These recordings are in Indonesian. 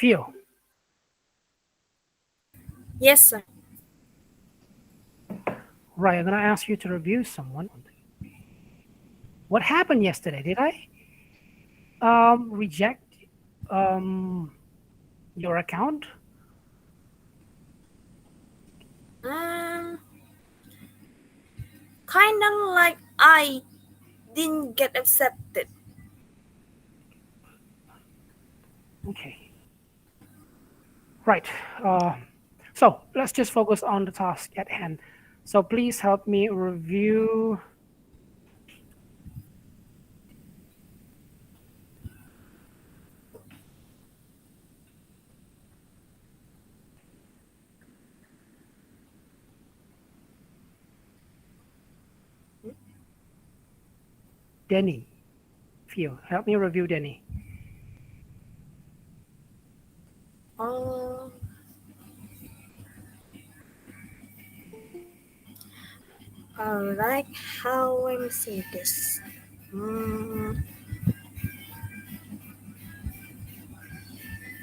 Theo, Yes, sir. right, I'm going to ask you to review someone. What happened yesterday? Did I reject um, your account? Um, Kinda like I didn't get accepted. Okay, right. Uh, so let's just focus on the task at hand. So please help me review Denny. Theo, help me review Denny. Oh, alright. How let me see this. Mm,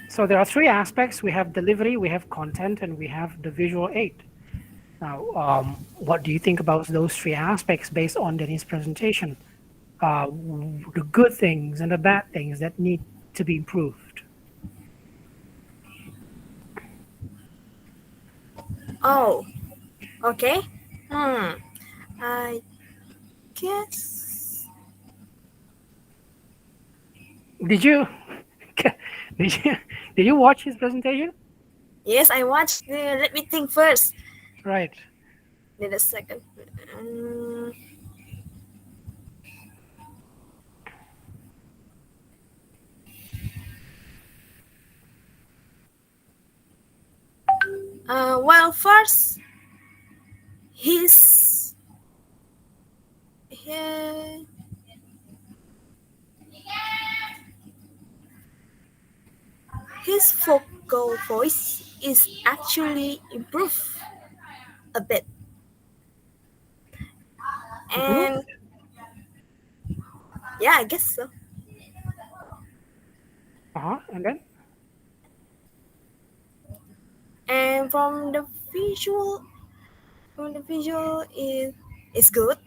So there are three aspects. We have delivery, we have content, and we have the visual aid. Now, what do you think about those three aspects based on Denny's presentation? The good things and the bad things that need to be improved. oh, okay. I guess. Did you did you did you watch his presentation? Yes, I watched. Let me think first. Right. Wait a second. Um, well, first, his uh, his vocal voice is actually improved a bit, Improved? and yeah, I guess so. Uh-huh. And then? And from the visual is good.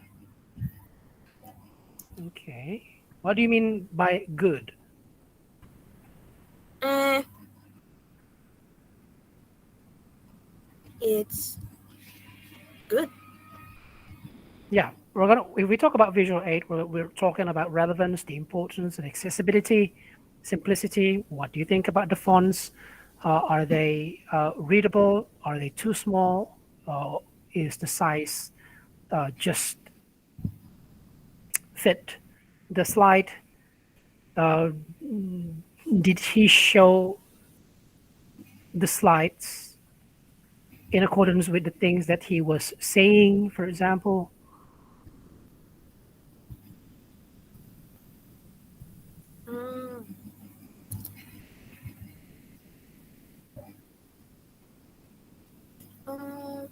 Okay. What do you mean by good? And it's good. Yeah, if we talk about visual aid, we're talking about relevance, the importance and accessibility, simplicity. What do you think about the fonts? Are they readable? Are they too small? Is the size just fit the slide? Uh, did he show the slides in accordance with the things that he was saying, for example? Mm, um,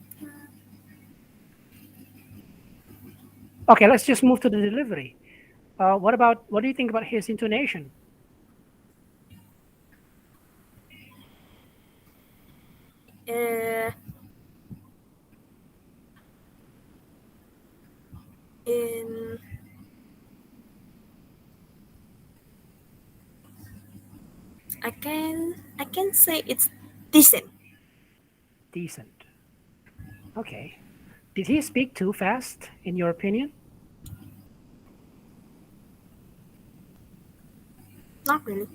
Okay, let's just move to the delivery. What do you think about his intonation? uh, in I can say it's decent. Decent. Okay. Did he speak too fast, in your opinion? Not really.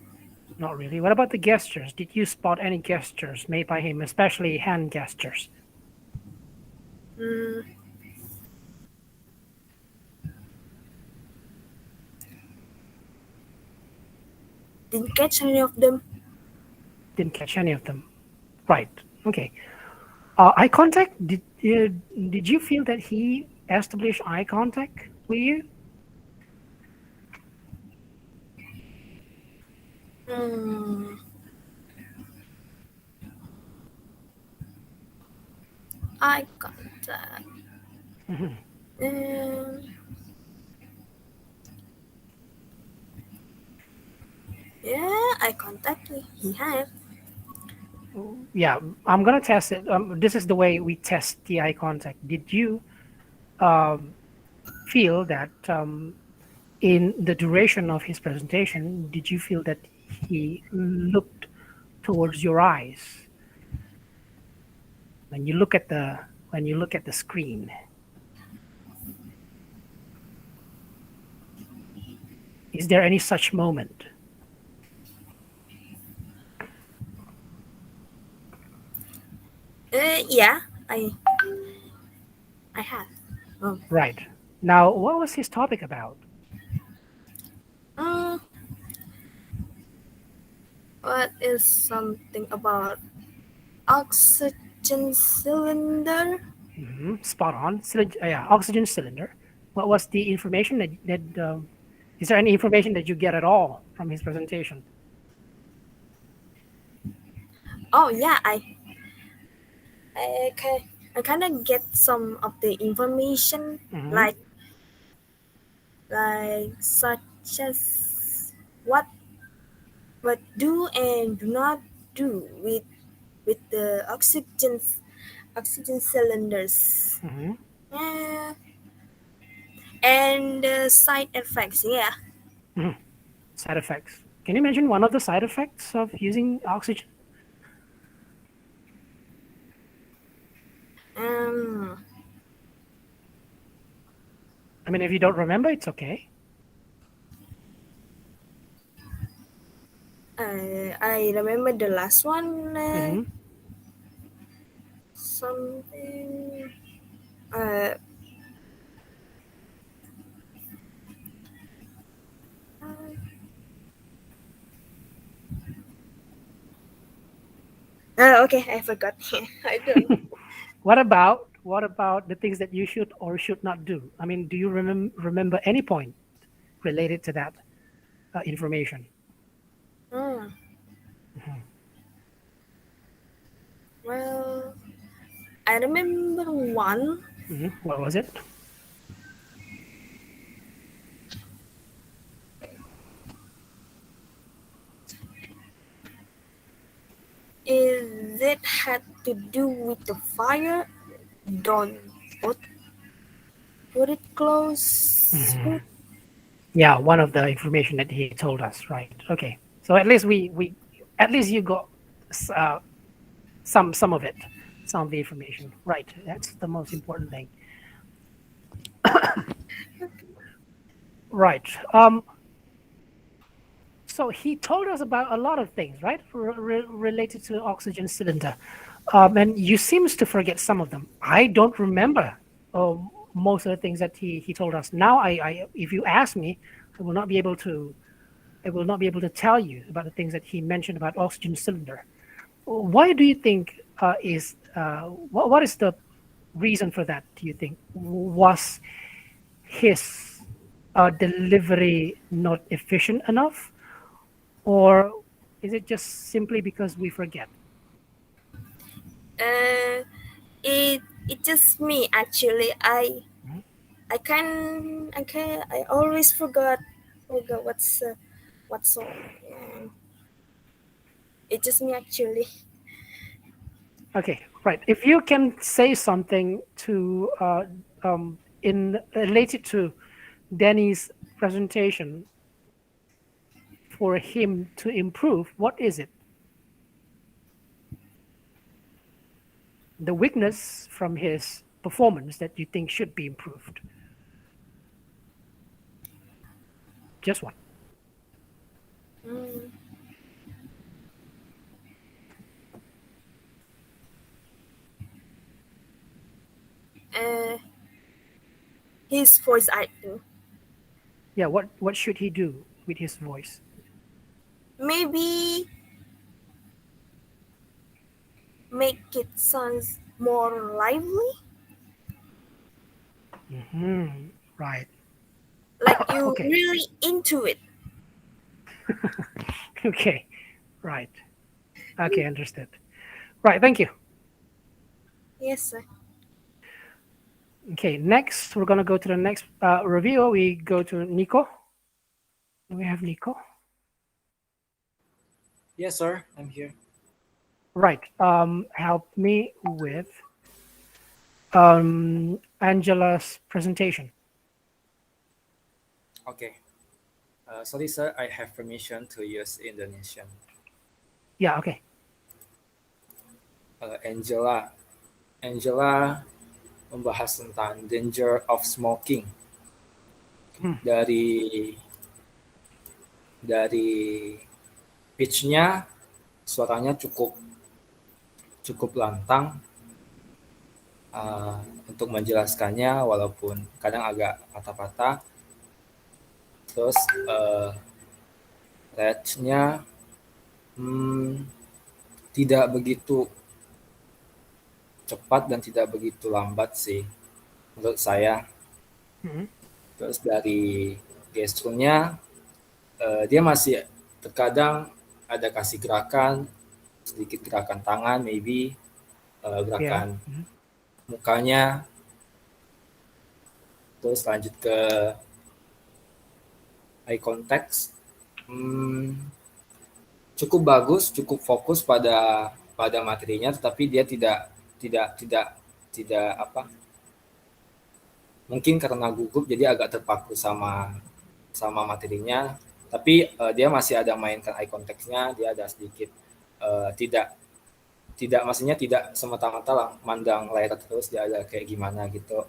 Not really. What about the gestures? Did you spot any gestures made by him, especially hand gestures? Mm, didn't catch any of them. Didn't catch any of them. Right. Okay. Eye contact. Did you feel that he established eye contact with you? Mm, eye contact. Mhm. Um, yeah, eye contact. He have. Yeah, I'm gonna test it. This is the way we test the eye contact. Did you feel that in the duration of his presentation, did you feel that he looked towards your eyes when you look at the screen? Is there any such moment? Yeah, I have. Oh. Right. Now, what was his topic about? Mm, what is something about oxygen cylinder? Spot on. Yeah, oxygen cylinder. What was the information that is there any information that you get at all from his presentation? Oh yeah, I can I kind of get some of the information Hmm. like such as what do and do not do with the oxygen cylinders. Hmm. Uh, and side effects. Yeah. Hmm. Side effects. Can you mention one of the side effects of using oxygen? Um. I mean, if you don't remember, it's okay. I remember the last one. Hmm. Something. Uh. Okay, I forgot. I don't. What about the things that you should or should not do? I mean, do you remember any point related to that information? Hmm. Well, I remember one. What was it? Is it had to do with the fire? Don't put put it close. Yeah, one of the information that he told us, right? Okay, so at least we at least you got uh, some of it, some of the information, right? That's the most important thing, right? So he told us about a lot of things, right, related to oxygen cylinder, and you seems to forget some of them. I don't remember most of the things that he told us. Now, if you ask me, I will not be able to I will not be able to tell you about the things that he mentioned about oxygen cylinder. Why do you think what is the reason for that? Do you think was his delivery not efficient enough, or is it just simply because we forget? Uh, it it just me actually. Mhm. I always forgot what's song. It just me actually. Okay, right. If you can say something to in related to Danny's presentation for him to improve, what is it? The weakness from his performance that you think should be improved? Just one. Mm, uh, his voice acting. Yeah, what should he do with his voice? Maybe make it sounds more lively, Right. like you Okay. really into it. Okay. Right. Okay, understood. Right, thank you. Yes, sir. Okay, next we're gonna go to the next review. We go to Nico. Do we have Nico? Yes, sir. I'm here. Right. Help me with Angela's presentation. Okay. Sorry, sir. I have permission to use Indonesian. Yeah. Okay. Angela membahas tentang danger of smoking dari pitch-nya, suaranya cukup lantang untuk menjelaskannya, walaupun kadang agak patah-patah. Terus range-nya tidak begitu cepat dan tidak begitu lambat sih menurut saya. Terus dari gesturnya dia masih terkadang ada kasih gerakan, sedikit gerakan tangan, maybe gerakan mukanya. Terus lanjut ke eye contact, cukup bagus, cukup fokus pada materinya, tetapi dia tidak apa, mungkin karena gugup jadi agak terpaku sama materinya, tapi dia masih ada mainkan eye contact-nya, dia ada sedikit tidak maksudnya tidak semata-mata lah mandang layar terus, dia ada kayak gimana gitu.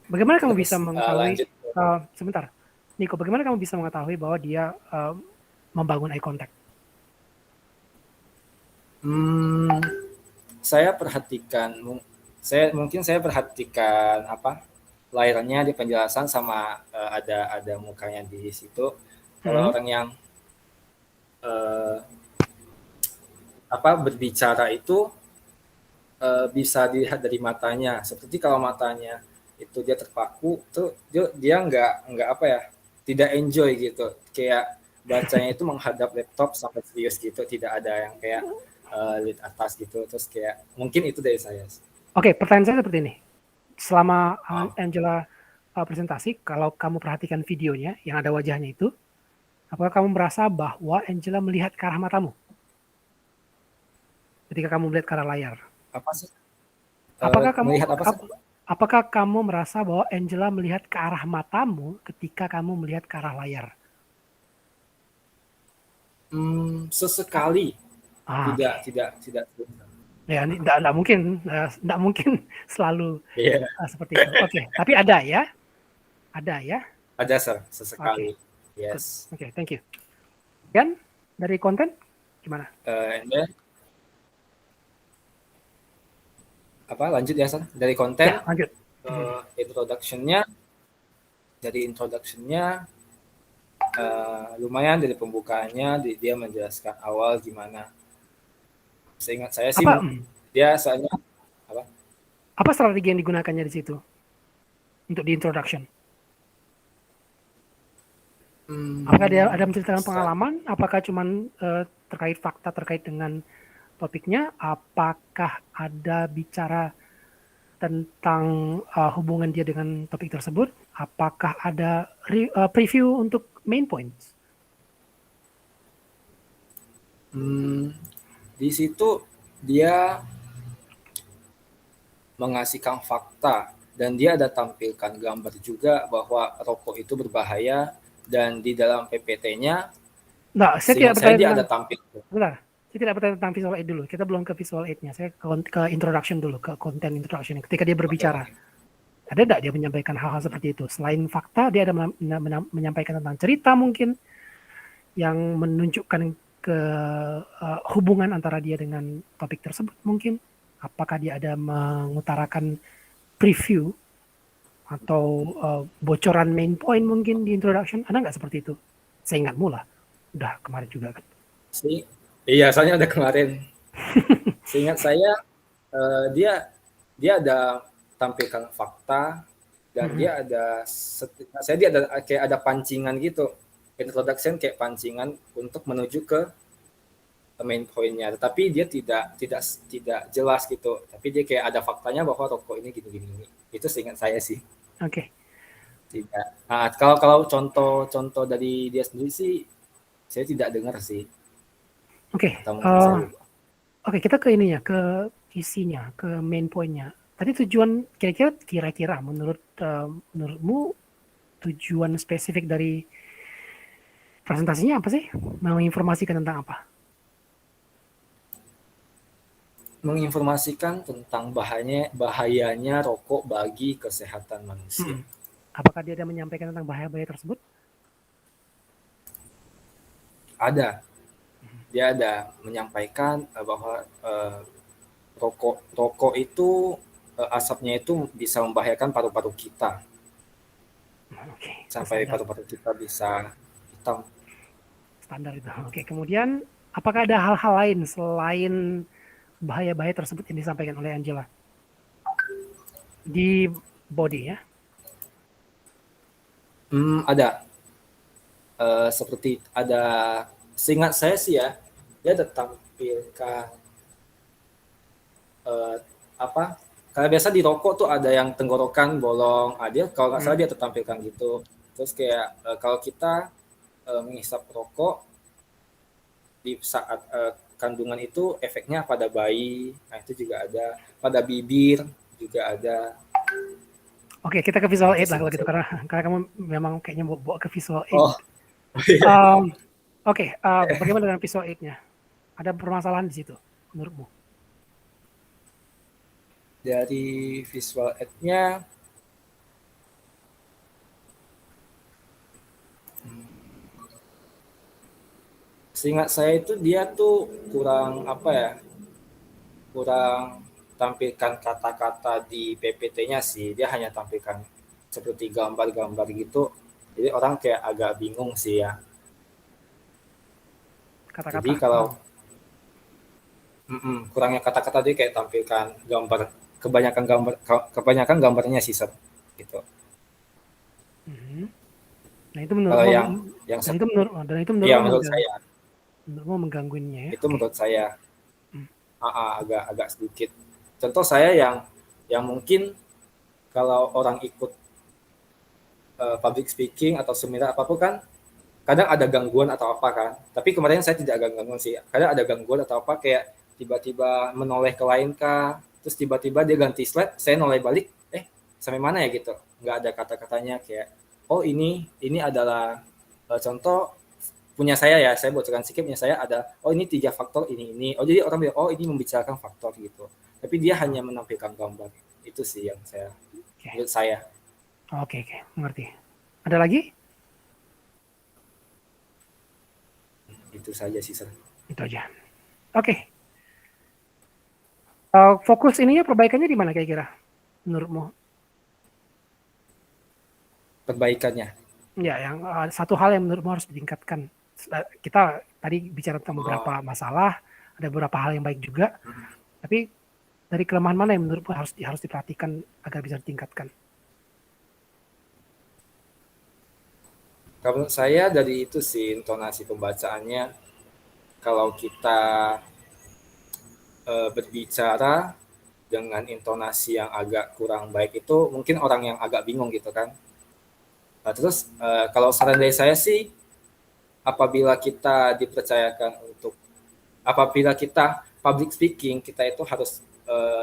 Bagaimana kamu bisa mengetahui sebentar, Nico, bagaimana kamu bisa mengetahui bahwa dia membangun eye contact? Saya perhatikan apa, layarnya di penjelasan sama ada mukanya di situ. Kalau orang yang berbicara itu bisa dilihat dari matanya. Seperti kalau matanya itu dia terpaku, tuh dia nggak apa ya, tidak enjoy gitu. Kayak bacanya itu menghadap laptop sampai serius gitu, tidak ada yang kayak lihat atas gitu. Terus kayak mungkin itu dari saya. Oke, pertanyaan saya seperti ini. Selama Angela presentasi, kalau kamu perhatikan videonya yang ada wajahnya itu, apakah kamu merasa bahwa Angela melihat ke arah matamu ketika kamu melihat ke arah layar? Apa sih? Apakah kamu merasa bahwa Angela melihat ke arah matamu ketika kamu melihat ke arah layar? Sesekali. Tidak. Ya, tidak mungkin selalu seperti itu. Oke, tapi ada ya? Ada, sir, sesekali. Yes. Oke, thank you. Dan dari konten gimana? Lanjut ya, sir. Dari konten. Ya, lanjut. Introduction-nya lumayan. Dari pembukaannya dia menjelaskan awal gimana. Seingat saya sih biasanya apa strategi yang digunakannya di situ untuk di introduction? Apakah dia ada menceritakan pengalaman? Apakah cuman terkait fakta terkait dengan topiknya? Apakah ada bicara tentang hubungan dia dengan topik tersebut? Apakah ada preview untuk main points? Di situ dia mengasihkan fakta dan dia ada tampilkan gambar juga bahwa rokok itu berbahaya, dan di dalam PPT-nya saya ada tampil. Bentar, saya tidak bertanya tentang visual aid dulu. Kita belum ke visual aid-nya. Saya ke introduction dulu, ke konten introduction. Ketika dia berbicara, ada tidak dia menyampaikan hal-hal seperti itu? Selain fakta, dia ada menyampaikan tentang cerita mungkin yang menunjukkan ke hubungan antara dia dengan topik tersebut mungkin. Apakah dia ada mengutarakan preview atau bocoran main point mungkin di introduction? Ada nggak seperti itu? Saya ingatmu lah. Udah kemarin juga kan. Iya, soalnya udah kemarin. Seingat saya dia ada tampilkan fakta, dan dia ada kayak ada pancingan gitu. Introduction kayak pancingan untuk menuju ke main point-nya, tetapi dia tidak jelas gitu. Tapi dia kayak ada faktanya bahwa rokok ini gini. Itu seingat saya sih. Oke. Tidak. Nah, kalau contoh dari dia sendiri sih saya tidak dengar sih. Oke. Oke, kita ke ininya, ke isinya, ke main point-nya. Tadi tujuan kira-kira menurutmu tujuan spesifik dari presentasinya apa sih? Menginformasikan tentang apa? Menginformasikan tentang bahayanya rokok bagi kesehatan manusia. Hmm. Apakah dia ada menyampaikan tentang bahaya-bahaya tersebut? Ada, dia ada menyampaikan bahwa rokok itu asapnya itu bisa membahayakan paru-paru kita Oke, itu sampai standar. paru-paru kita bisa hitam. Standar itu. Oke, kemudian apakah ada hal-hal lain selain bahaya-bahaya tersebut yang disampaikan oleh Angela di body ya? Ada seperti ada seingat saya sih ya, dia ada tampilkan apa, karena biasa di rokok tuh ada yang tenggorokan bolong, dia kalau nggak salah dia tertampilkan gitu. Terus kayak kalau kita menghisap rokok di saat kandungan itu efeknya pada bayi, nah itu juga ada, pada bibir juga ada. Oke, kita ke Nah visual itu aid lah sih kalau gitu saya. karena kamu memang kayaknya bawa ke visual aid. Oh iya. Oke, bagaimana dengan visual aid-nya? Ada permasalahan di situ menurutmu? Dari visual aid-nya seingat saya itu dia tuh kurang apa ya, kurang tampilkan kata-kata di PPT-nya sih, dia hanya tampilkan seperti gambar-gambar gitu, jadi orang kayak agak bingung sih ya. Jadi Kata-kata. kalau kurangnya kata-kata dia kayak tampilkan gambar, kebanyakan gambarnya sih Sir, gitu. Mhm. Nah itu Kalau menurutmu, yang dan itu ya menurutmu menurut saya menggangguinnya ya? itu Oke. menurut saya Hmm. agak agak sedikit. Contoh saya yang mungkin kalau orang ikut public speaking atau seminar apapun kan kadang ada gangguan atau apa kan. Tapi kemarin saya tidak ada gangguan sih. Kadang ada gangguan atau apa kayak tiba-tiba menoleh ke lain kah, terus tiba-tiba dia ganti slide, saya noleh balik, sampai mana ya gitu. Nggak ada kata-katanya kayak, oh ini adalah contoh punya saya bocorkan sedikit, punya saya ada, oh ini 3 faktor ini. Oh jadi orang bilang, oh ini membicarakan faktor gitu. Tapi dia hanya menampilkan gambar. Itu sih yang Oke, menurut saya. oke, mengerti. Ada lagi? Itu saja sih, Sir. Itu aja. Oke. Fokus ininya perbaikannya di mana kira-kira menurutmu? Perbaikannya. Ya, yang satu hal yang menurutmu harus ditingkatkan. Kita tadi bicara tentang Oh, beberapa masalah, ada beberapa hal yang baik juga, tapi dari kelemahan mana yang menurutmu harus diperhatikan agar bisa ditingkatkan? kalau saya dari itu sih intonasi pembacaannya, kalau kita berbicara dengan intonasi yang agak kurang baik itu mungkin orang yang agak bingung gitu kan. Nah, terus kalau saran dari saya sih apabila kita dipercayakan untuk apabila kita public speaking kita itu harus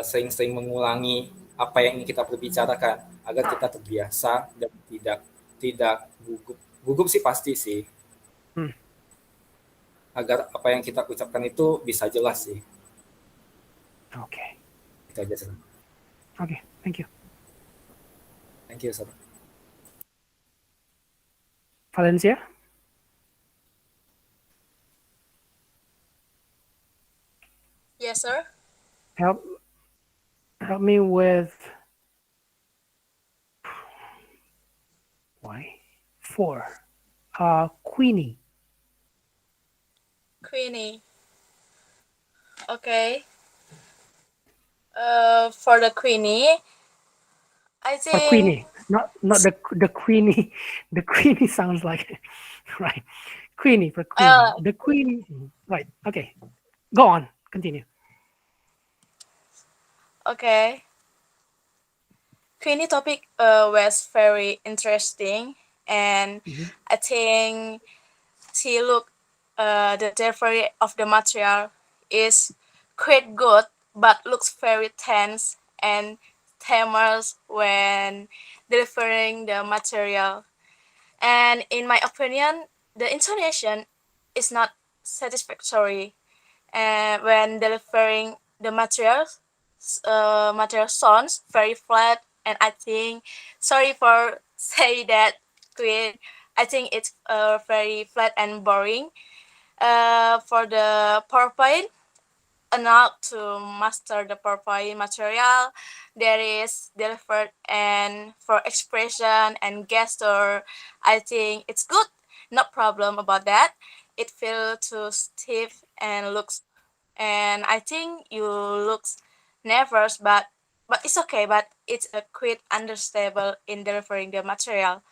sering-sering mengulangi apa yang ingin kita berbicarakan agar kita terbiasa dan tidak tidak gugup. Gugup sih pasti sih, Hmm. agar apa yang kita ucapkan itu bisa jelas sih. Oke, Itu aja sih. oke, thank you. Thank you, sir. Valencia, Yes, sir. help help me with why 4. Queenie. Queenie. Okay. For the Queenie, I Or think Queenie, not the Queenie. The Queenie sounds like right. Queenie for Queenie. uh The Queenie. Right. Okay. Go on. Continue. okay. Queenie topic was very interesting, and Mhm. I think she look the delivery of the material is quite good, but looks very tense and timorous when delivering the material. And in my opinion, the intonation is not satisfactory when delivering the material sounds very flat. And I think, sorry for say that, Queen, I think it's very flat and boring. For the PowerPoint, enough to master the PowerPoint material there is delivered, and for expression and gesture, I think it's good. No problem about that. It feels too stiff and looks, and I think you looks nervous, but it's okay. But it's a quite understandable in delivering the material.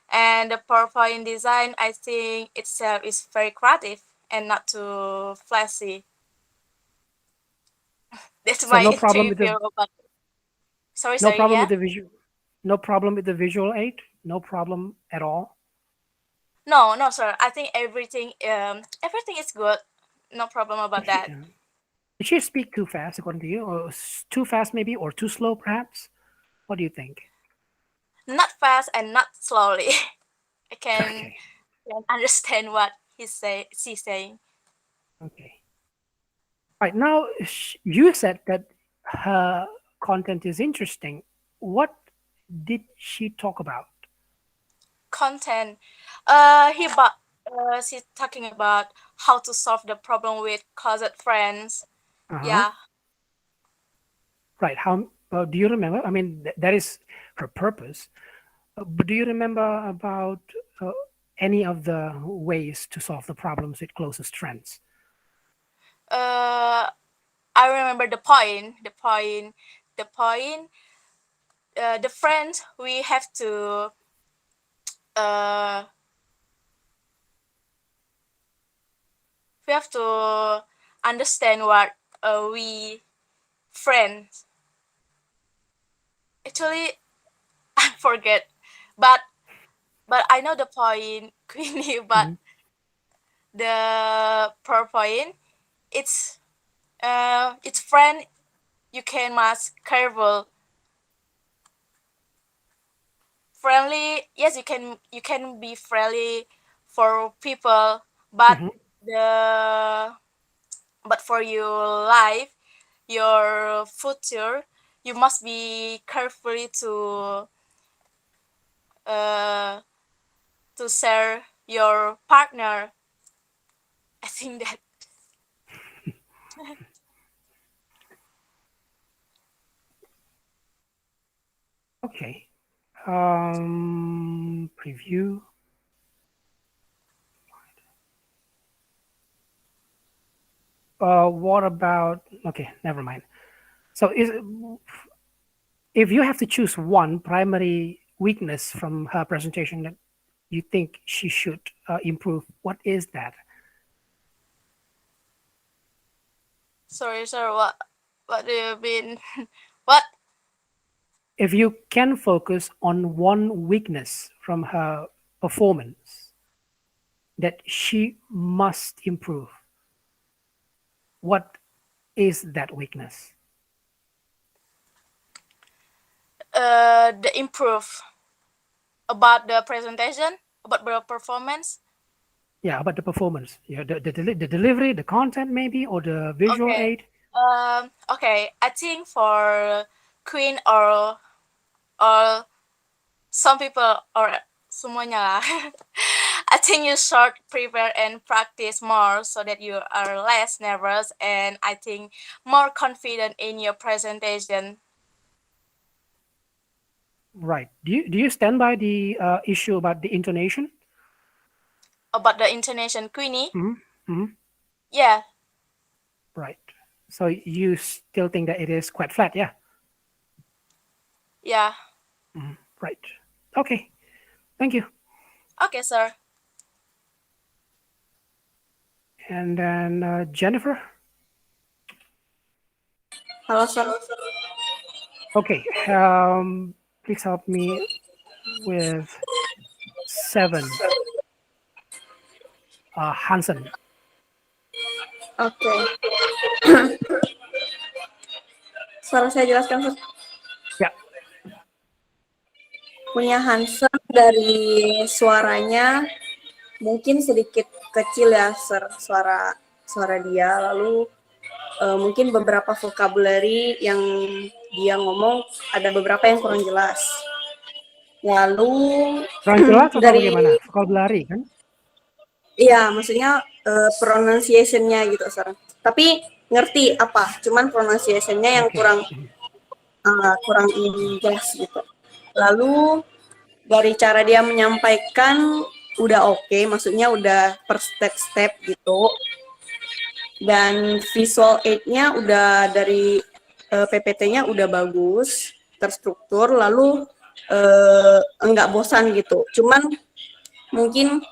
And the PowerPoint design, I think itself is very creative and not too flashy. That's So my no problem with interview the about. Sorry, no sorry, problem yeah. with the visual, no problem with the visual aid, no problem at all. No, no, sir. I think everything is good. No problem about Did she, that. did she speak too fast according to you, or too fast maybe, or too slow perhaps? What do you think? Not fast and not slowly. I Okay, can understand what she's saying. okay. Right now, you said that her content is interesting. What did she talk about? Content. She's talking about how to solve the problem with closet friends. Uh-huh. Yeah. Right. How do you remember? I mean, that is her purpose. But do you remember about any of the ways to solve the problems with closest friends? Uh, I remember the point. The point. The friends we have to uh understand what we friends. Actually, I forget, but I know the point, Queenie. But Mhm. the PowerPoint, it's friend. You can must careful, friendly. Yes, you can be friendly for people, but Mhm. the but for your life, your future, you must be carefully uh to share your partner. I think that. Okay. Preview. What about? Okay, never mind. So, if you have to choose one primary weakness from her presentation that you think she should improve, what is that? Sorry, sir. What do you mean? What? If you can focus on one weakness from her performance that she must improve, what is that weakness? The improve about the presentation, about the performance. Yeah, about the performance. Yeah, the delivery, the content, maybe, or the visual Okay. aid. Okay. I think for Queen or some people or semuanya lah. I think you should prepare and practice more so that you are less nervous, and I think more confident in your presentation. Right. Do you stand by the issue about the intonation? About the intonation, Queenie. Hmm. Hmm. Yeah, Right. So you still think that it is quite flat, yeah? yeah. Right. Okay. Thank you. Okay, sir. And then Jennifer. Halo, Sir. Okay. Please help me with 7. Hansen. Oke. Suara saya jelaskan, Sir. Ya. Punya Hansen dari suaranya mungkin sedikit kecil ya, Sir, suara dia. Lalu mungkin beberapa vocabulary yang dia ngomong ada beberapa yang kurang jelas. Lalu Kurang jelas atau dari bagaimana? Vocabulary kan? iya, maksudnya pronunciation-nya gitu, Sir. Tapi ngerti apa, cuman pronunciation-nya yang Oke. kurang jelas gitu. Lalu dari cara dia menyampaikan udah oke, maksudnya udah per step-step gitu. Dan visual aid-nya udah dari PPT-nya udah bagus, terstruktur, lalu enggak bosan gitu. Cuman mungkin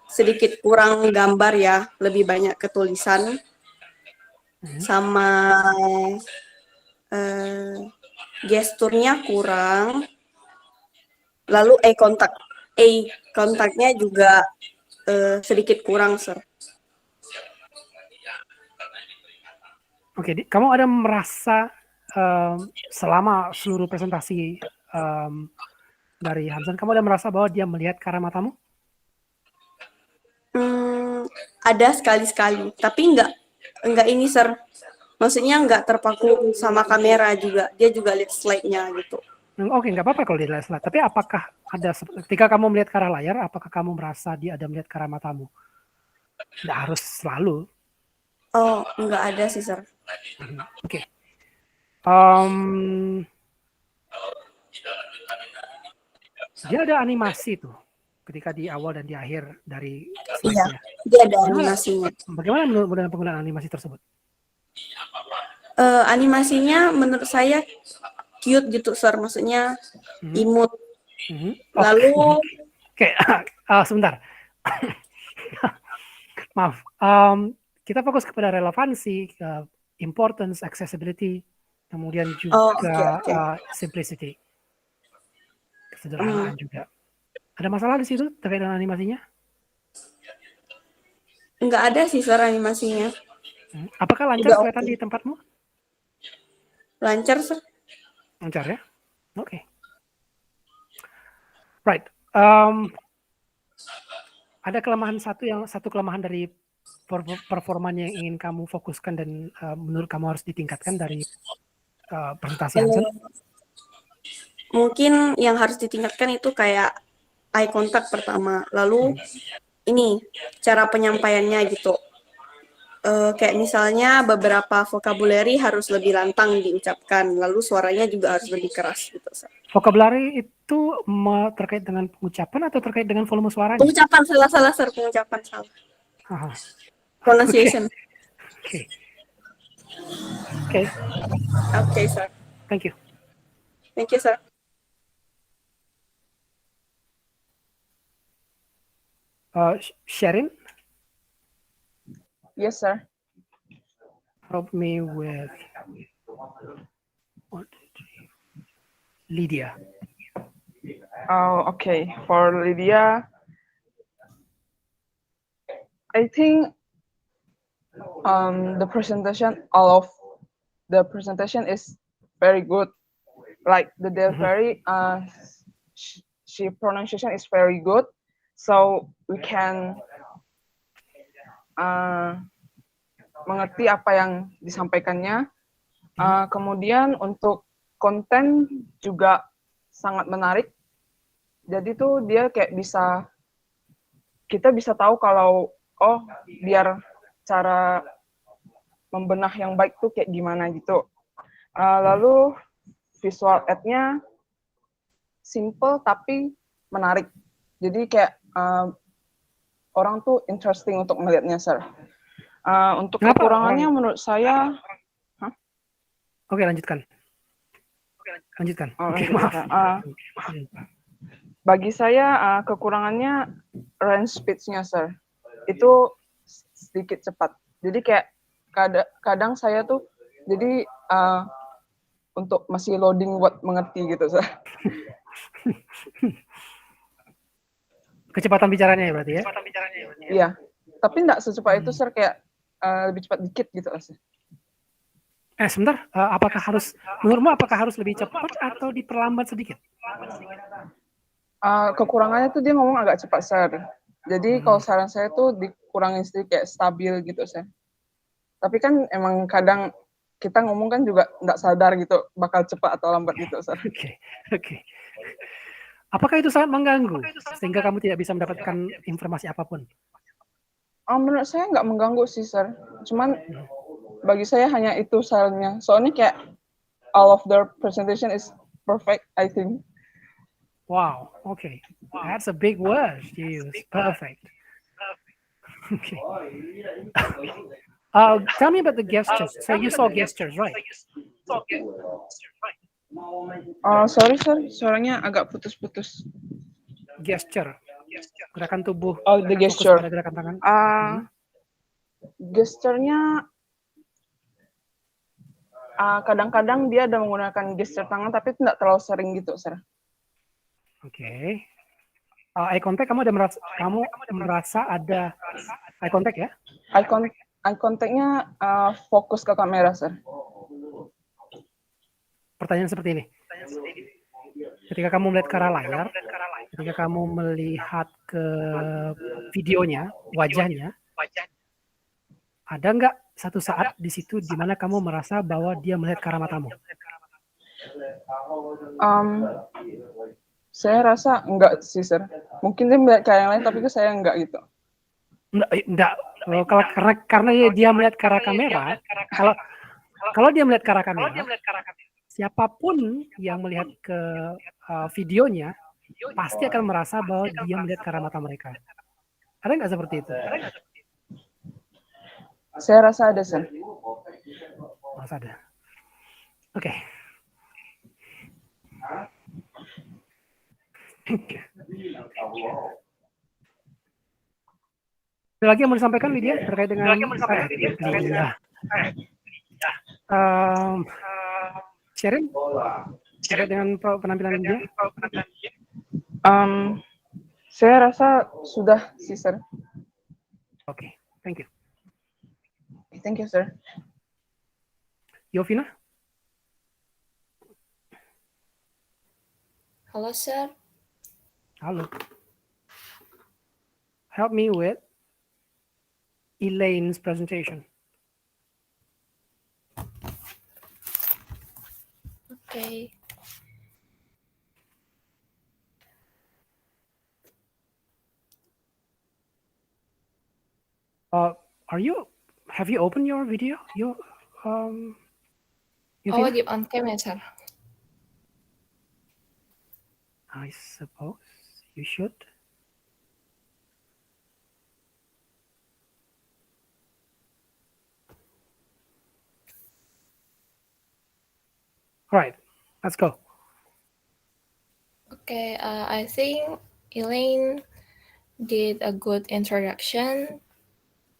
sedikit kurang gambar ya, lebih banyak ketulisan sama gesturnya kurang. Lalu eye contact-nya juga sedikit kurang, Sir. Oke, kamu ada merasa selama seluruh presentasi dari Hansen, kamu ada merasa bahwa dia melihat ke arah matamu? Ada sekali-sekali, tapi enggak ini, Sir. Maksudnya enggak terpaku sama kamera juga. Dia juga lihat slide-nya gitu. Oke, nggak apa-apa kalau dia lihat slide. Tapi apakah ada ketika kamu melihat ke arah layar, apakah kamu merasa dia ada melihat ke arah matamu? Nggak harus selalu. Oh, enggak ada sih, Sir. Oke. Dia ada animasi tuh ketika di awal dan di akhir dari Iya, slide-nya. dia ada animasinya. Bagaimana menurut penggunaan animasi tersebut? Animasinya menurut saya cute gitu, Sir. Maksudnya imut. Lalu Oke, sebentar. Maaf. Kita fokus kepada relevansi, importance, accessibility, kemudian juga simplicity, kesederhanaan juga. Ada masalah di situ terkait dengan animasinya? Enggak ada sih, Sir, animasinya. Apakah lancar kelihatan di tempatmu? Lancar, Sir. Lancar ya? Oke. Right. Ada satu kelemahan dari performanya yang ingin kamu fokuskan dan menurut kamu harus ditingkatkan dari presentasi Hansen? Mungkin yang harus ditingkatkan itu kayak eye contact pertama, lalu ini cara penyampaiannya gitu. Kayak misalnya beberapa vocabulary harus lebih lantang diucapkan, lalu suaranya juga harus lebih keras gitu. Vocabulary itu terkait dengan pengucapan atau terkait dengan volume suaranya? Pengucapan salah, Sir, pengucapan salah. Pronunciation. Okay, Sir. Thank you. Thank you, Sir. Sharon? Yes, sir. Help me with Lydia. Oh, okay. For Lydia, I think the presentation, all of the presentation is very good. Like the delivery, she pronunciation is very good. So we can mengerti apa yang disampaikannya. Kemudian untuk konten juga sangat menarik. Jadi tuh dia kayak kita bisa tahu kalau biar cara membenah yang baik tuh kayak gimana gitu. Lalu visual aid-nya simple tapi menarik. Jadi kayak orang tuh interesting untuk melihatnya, Sir. Untuk kekurangannya menurut saya, Oke, lanjutkan. Maaf. Bagi saya kekurangannya range speed-nya, Sir. Itu sedikit cepat. Jadi kayak kadang saya tuh jadi untuk masih loading buat mengerti gitu, Sir. Kecepatan bicaranya ya berarti ya? Iya, tapi enggak secepat itu, Sir. Kayak lebih cepat dikit gitu sih. Sebentar, menurutmu apakah harus lebih cepat atau diperlambat sedikit? Kekurangannya tuh dia ngomong agak cepat, sir. Jadi kalau saran saya tuh dikurangin sedikit, kayak stabil gitu, sir. Tapi kan emang kadang kita ngomong kan juga nggak sadar gitu bakal cepat atau lambat gitu, sir. Oke. Apakah itu sangat mengganggu sehingga kamu tidak bisa mendapatkan informasi apapun? Menurut saya nggak mengganggu sih, sir. Cuman bagi saya hanya itu sarannya. Soalnya kayak all of their presentation is perfect, I think. Wow, okay. That's a big word you use. Perfect. Okay. Tell me about the gestures. So you saw gestures, right? Sorry, sir. Suaranya agak putus-putus. Gesture. Gerakan tubuh. Oh, the fokus gesture. pada gerakan tangan. Gesturnya kadang-kadang dia ada menggunakan gesture tangan, tapi tidak terlalu sering gitu, sir. Oke. Eye contact, kamu merasa ada eye contact ya? Eye contact-nya fokus ke kamera, sir. Pertanyaan seperti ini. Ketika kamu melihat ke arah layar, ketika kamu melihat ke videonya, wajahnya, ada nggak satu saat di situ di mana kamu merasa bahwa dia melihat ke arah matamu? Saya rasa enggak sih, sir. Mungkin dia melihat ke yang lain, tapi ke saya enggak gitu. Enggak. Karena dia melihat ke arah kamera, kalau dia melihat ke arah kamera, siapapun yang melihat ke videonya, pasti akan merasa bahwa dia melihat ke arah mata mereka. Ada nggak seperti itu? Saya rasa ada, sir. Masa ada. Oke. Ada lagi yang mau disampaikan, Lydia, terkait dengan Lydia? Sharon, terkait dengan penampilan Lydia? Saya rasa sudah sih, sir. Oke, thank you. Thank you, sir. Yovina? Halo, sir. Halo. Help me with Elaine's presentation. Okay. Have you opened your video? Wajib on camera, sir. I suppose you should. All right, let's go. Okay, I think Elaine did a good introduction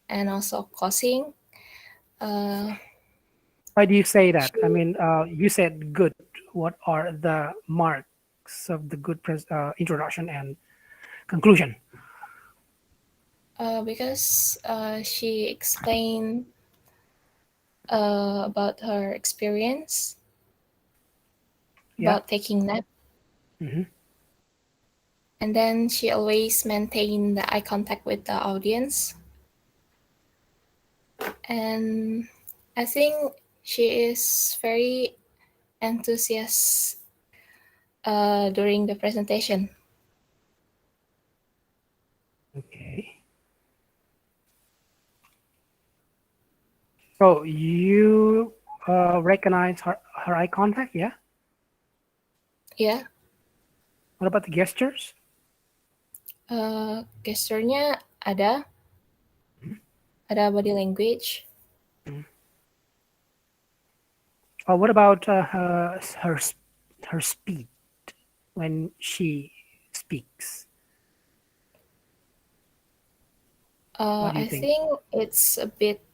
and also closing. Why do you say that? I mean, you said good. What are the marks of the good introduction and conclusion? Because she explained about her experience about taking nap. Mm-hmm. And then she always maintained the eye contact with the audience. And I think she is very enthusiastic during the presentation. Okay. So you recognize her eye contact, yeah? Yeah. What about the gestures? Gesturnya ada. Ada body language. What about her speed when she speaks? I think it's a bit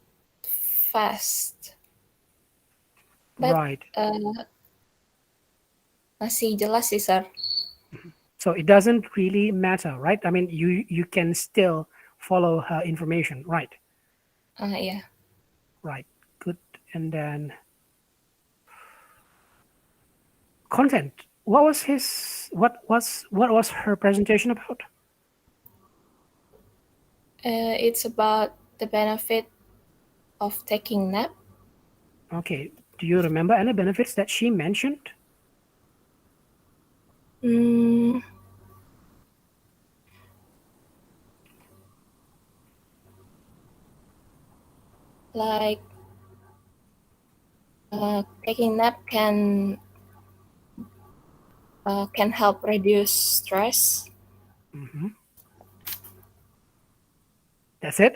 fast. But, right. Masih jelas sih, sir. So it doesn't really matter, right? I mean, you can still follow her information, right? Yeah. Right. Good. And then content. What was her presentation about? It's about the benefit of taking nap. Okay. Do you remember any benefits that she mentioned? Mm, like taking nap can help reduce stress. Hmm. That's it.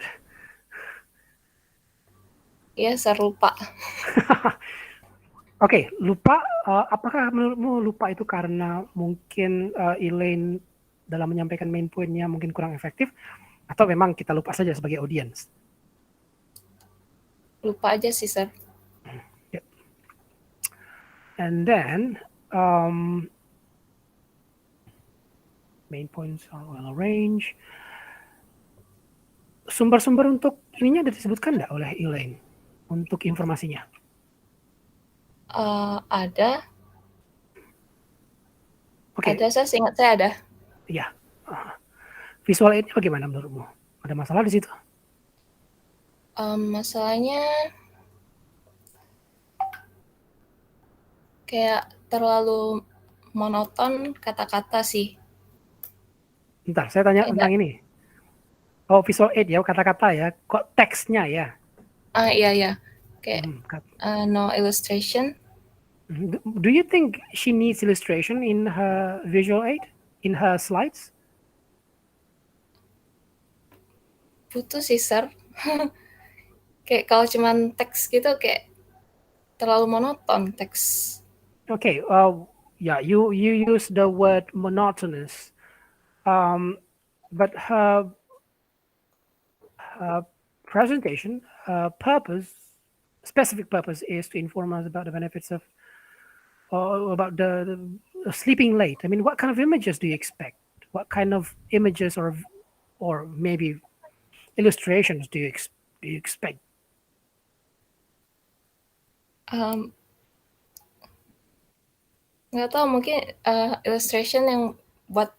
Iya, saya lupa. Oke, lupa. Apakah menurutmu lupa itu karena mungkin Elaine dalam menyampaikan main pointnya mungkin kurang efektif, atau memang kita lupa saja sebagai audience? Lupa aja sih, Sir. Yep. And then main points are well arranged. Sumber-sumber untuk ininya ada disebutkan nggak oleh Elaine untuk informasinya? Ada. Oke, Ada, saya ingat saya ada. ya. Visual aid-nya bagaimana menurutmu? Ada masalah di situ? Masalahnya kayak terlalu monoton kata-kata sih. Bentar, saya tanya tentang ini. Oh, visual aid ya, kata-kata ya. Kok teksnya ya? Iya. Kayak no illustration. Do you think she needs illustration in her visual aid? In her slides? Butuh sih, Sir. Kayak kalau cuman teks gitu kayak terlalu monoton teks. Okay, yeah, you use the word monotonous, but her presentation specific purpose is to inform us about the benefits of, or about the sleeping late. I mean, what kind of images do you expect? What kind of images or maybe illustrations do you expect? Nggak tahu, mungkin illustration yang buat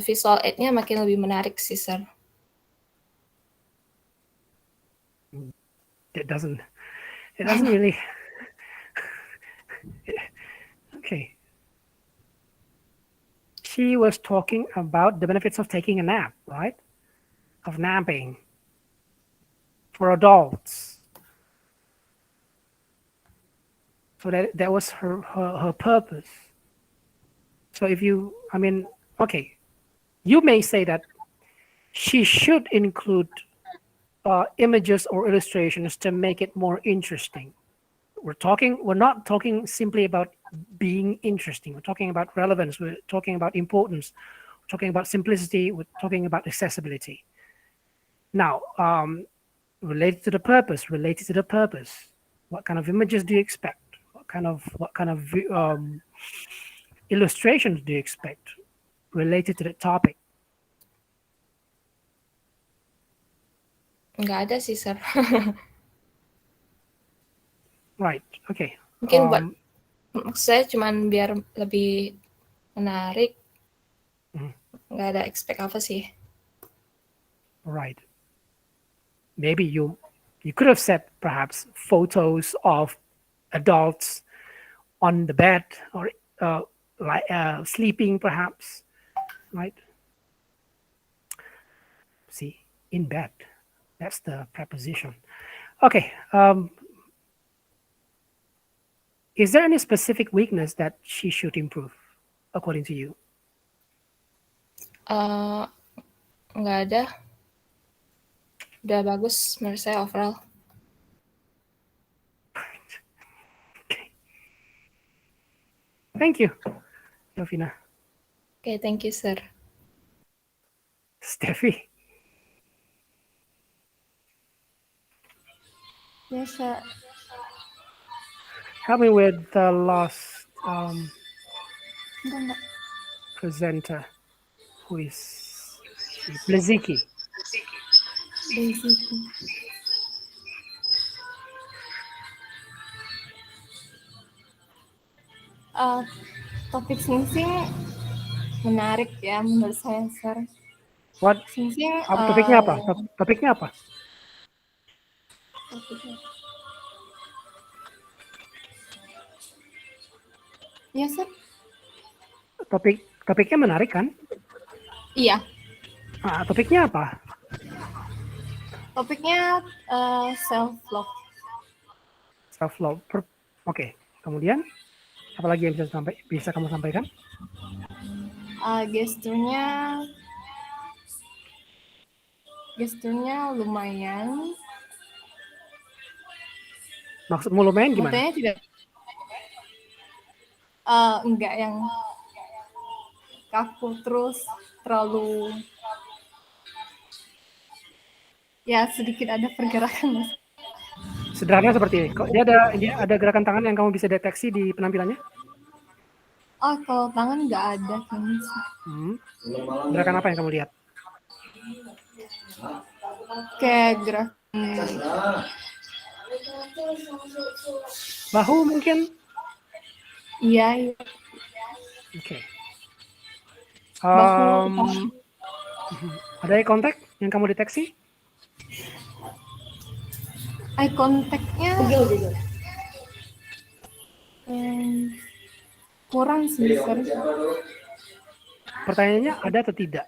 visual aid-nya makin lebih menarik sih, Sir. It doesn't really. Okay. She was talking about the benefits of taking a nap, right? Of napping for adults. So that was her purpose. So if you, I mean, okay, you may say that she should include images or illustrations to make it more interesting. We're not talking simply about being interesting. We're talking about relevance. We're talking about importance. We're talking about simplicity. We're talking about accessibility. Now, related to the purpose, what kind of images do you expect? What kind of illustrations do you expect related to the topic? Nggak ada sih, Sir. Right. Okay. Mungkin buat saya cuman biar lebih menarik. Nggak ada expect apa sih. Right. Maybe you could have said perhaps photos of adults on the bed or sleeping, perhaps, right? See, in bed. That's the preposition. Okay. Is there any specific weakness that she should improve, according to you? Nggak ada. Udah bagus menurut saya overall. Okay. Thank you, Jovina. Okay, thank you, Sir. Steffi. Yes, Sir. Help me with the last presenter, who is Blaziki. Eh, topik Sing menarik ya menurut saya, Sir. What? Sing Topiknya apa? Topiknya apa? Ya, Sir. Topiknya menarik kan? Iya. Topiknya apa? Topiknya self love. Self love. Oke. Kemudian apalagi yang bisa kamu sampaikan? Gesturnya lumayan. Maksudmu lumayan gimana? Motonya tidak enggak yang kaku terus terlalu ya sedikit ada pergerakan. Sederhana seperti ini. Kok dia ada gerakan tangan yang kamu bisa deteksi di penampilannya? Oh, kalau tangan nggak ada kan. Gerakan apa yang kamu lihat? Kayak gerakan bahu mungkin? Iya. Oke. Bahu. Ada eye contact yang kamu deteksi? Eye contact-nya kurang sih. Pertanyaannya ada atau tidak?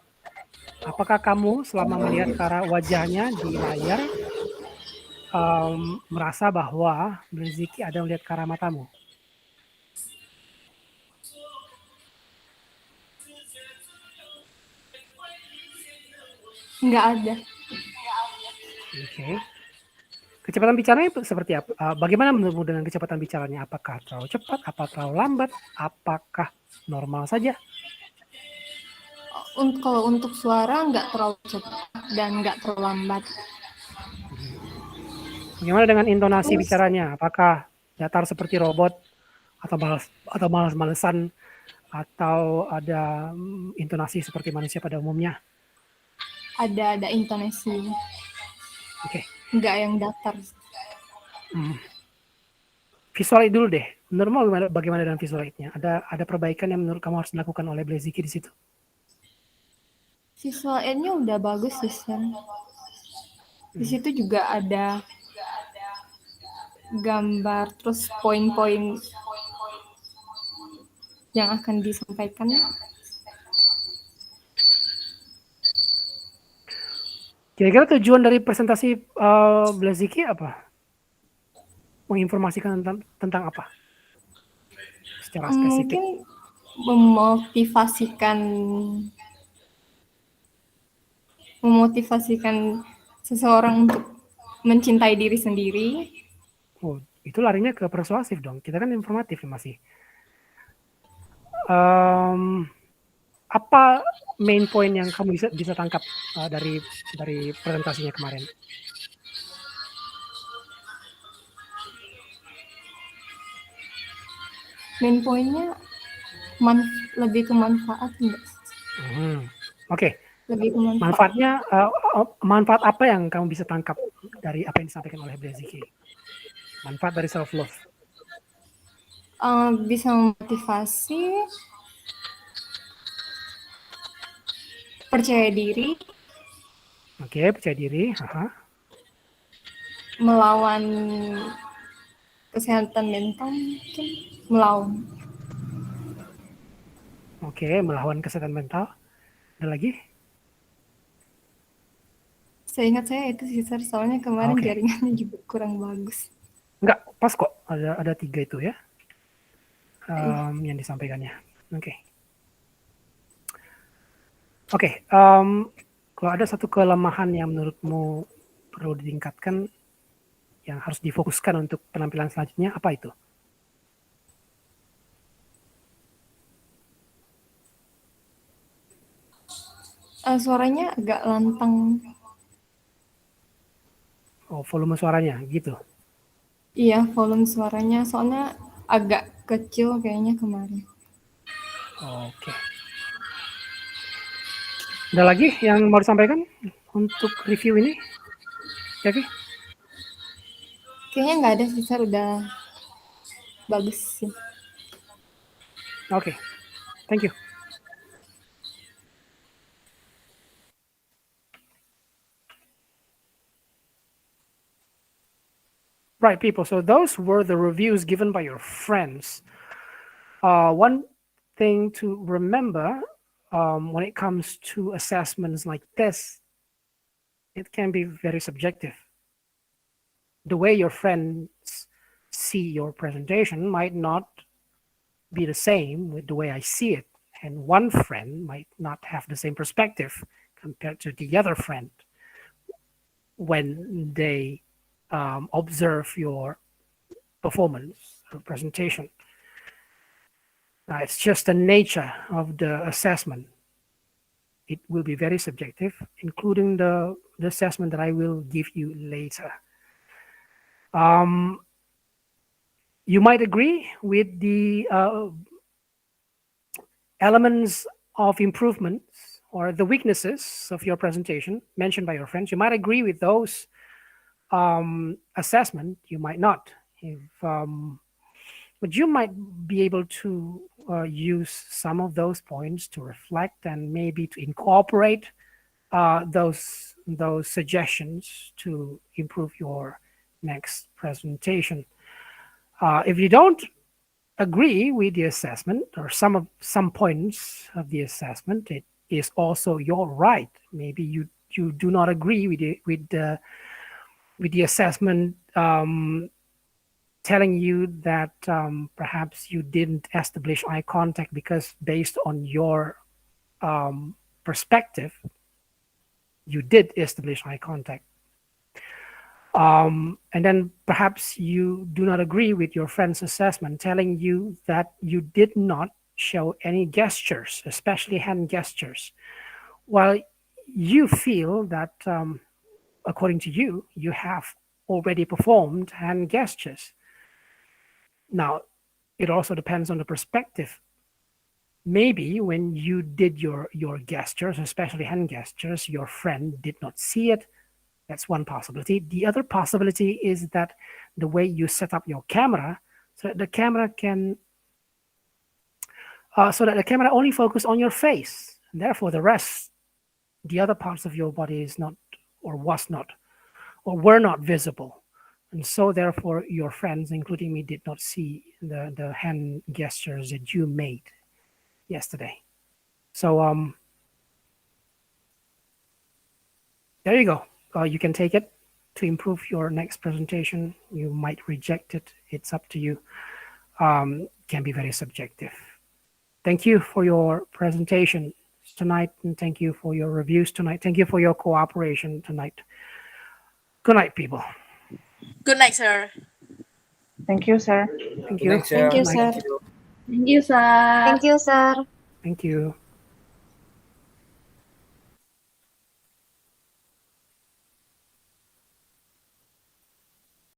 Apakah kamu selama melihat ke arah wajahnya di layar merasa bahwa Blaziki ada melihat ke arah matamu? Nggak ada. Oke. Kecepatan bicaranya seperti apa? Bagaimana menurutmu dengan kecepatan bicaranya? Apakah terlalu cepat? Apa terlalu lambat? Apakah normal saja? Kalau untuk suara nggak terlalu cepat dan nggak terlalu lambat. Bagaimana dengan intonasi bicaranya? Apakah datar seperti robot atau malas-malesan atau ada intonasi seperti manusia pada umumnya? Ada intonasi. Oke. Nggak yang datar. Visual dulu deh. Menurutmu bagaimana dengan visual nya? Ada perbaikan yang menurut kamu harus dilakukan oleh Blaziki di situ? Visual nya udah bagus sih, Sen. Di situ juga ada gambar terus poin-poin yang akan disampaikan. Kira-kira tujuan dari presentasi Blaziki apa? Menginformasikan tentang apa? Secara spesifik. Mungkin memotivasikan seseorang untuk mencintai diri sendiri. Oh, itu larinya ke persuasif dong. Kita kan informatif ya masih. Apa main point yang kamu bisa tangkap dari presentasinya kemarin? Main poinnya lebih ke manfaat enggak? Oke. Lebih ke manfaatnya. Manfaat apa yang kamu bisa tangkap dari apa yang disampaikan oleh Blaziki? Manfaat dari self love. Bisa memotivasi, percaya diri. Oke, percaya diri. Melawan kesehatan mental mungkin. Melawan. Oke, melawan kesehatan mental. Ada lagi? Seingat saya itu sih, Sir. Soalnya kemarin jaringannya juga kurang bagus. Enggak, pas kok. Ada 3 itu ya. Yang disampaikannya. Oke. Kalau ada satu kelemahan yang menurutmu perlu ditingkatkan, yang harus difokuskan untuk penampilan selanjutnya, apa itu? Suaranya agak lantang. Oh, volume suaranya gitu? Iya, volume suaranya. Soalnya agak kecil kayaknya kemarin. Oke. Ada lagi yang mau disampaikan untuk review ini? Jackie? Kayaknya nggak ada sih, Sir. Udah bagus sih. Okay, thank you. Right, people. So those were the reviews given by your friends. One thing to remember when it comes to assessments like this, it can be very subjective. The way your friends see your presentation might not be the same with the way I see it. And one friend might not have the same perspective compared to the other friend when they observe your performance or presentation. It's just the nature of the assessment. It will be very subjective, including the assessment that I will give you later. You might agree with the elements of improvements or the weaknesses of your presentation mentioned by your friends. You might agree with those assessment. You might not. But you might be able to use some of those points to reflect and maybe to incorporate those suggestions to improve your next presentation. If you don't agree with the assessment or some points of the assessment, it is also your right. Maybe you do not agree with the assessment telling you that perhaps you didn't establish eye contact because based on your perspective, you did establish eye contact. And then perhaps you do not agree with your friend's assessment telling you that you did not show any gestures, especially hand gestures. While you feel that, according to you, you have already performed hand gestures. Now, it also depends on the perspective. Maybe when you did your gestures, especially hand gestures, your friend did not see it. That's one possibility. The other possibility is that the way you set up your camera, so that the camera can, only focus on your face. And therefore, the rest, the other parts of your body is not, or was not, or were not visible. And so therefore your friends, including me, did not see the hand gestures that you made yesterday. So there you go. You can take it to improve your next presentation. You might reject it. It's up to you. Can be very subjective. Thank you for your presentation tonight, and thank you for your reviews tonight. Thank you for your cooperation tonight. Good night, people. Good night, sir. Thank you, sir. Thank Good you. night, sir. Thank you, Good sir. night. Thank you, sir. Thank you, sir. Thank you.